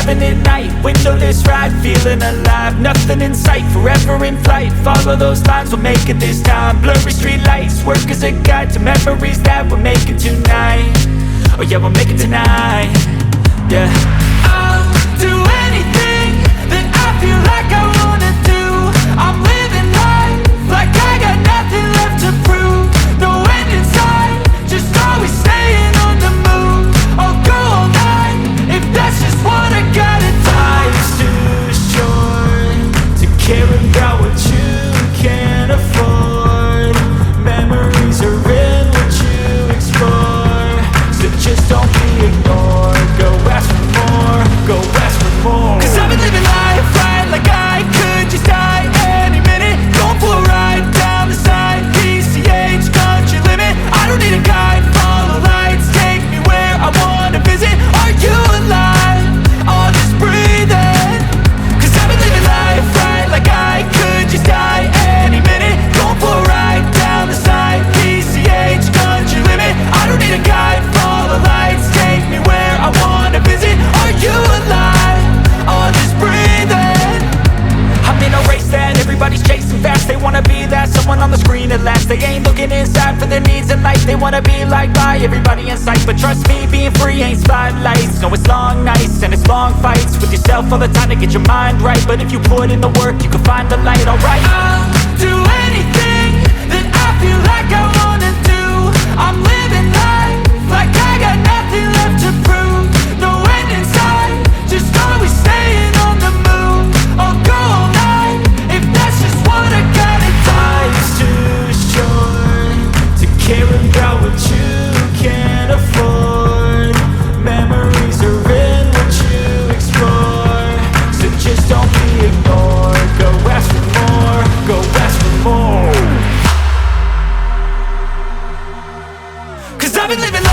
having it night, windowless ride, feeling alive. Nothing in sight, forever in flight. Follow those lines, we'll make it this time. Blurry street lights, work as a guide to memories that we're making tonight. Oh yeah, we'll make it tonight. Yeah, I'll do anything that I feel like I wanna do. I'm living life like I got nothing left to prove. No end in sight, just always staying on the move. I'll go all night if that's just what I gotta do. Life's too short to care about what you can't afford. Memories are in what you explore, so just don't be ignored. Go ask for more, go ask for more. Cause I've been living life right like I could just die any minute. Going for a ride down the side, PCH, country limit. I don't need a guide, follow lights, take me where I wanna visit. Are you alive? Or just breathing? Cause I've been living life right like I could just die any minute. Going for a ride down the side, PCH, country limit. I don't need a guide, follow lights, take me where I wanna visit. Are you alive? Or just breathing? I'm in a race that everybody's chasing fast. They wanna be that someone on the screen at last. They ain't looking inside for their needs in life. They wanna be liked by everybody in sight. But trust me, being free ain't spotlights. No, it's long nights and it's long fights with yourself all the time to get your mind right. But if you put in the work, you can find the light, alright. I'll do anything that I feel like I wanna do. I'm living life like I got nothing left to prove. No end in sight, just always staying on the move. I'll go all night if that's just what I gotta do. Life's too short to care about what you can't afford. Memories are in what you explore, so just don't be ignored. Go ask for more, go ask for more. Cause I've been living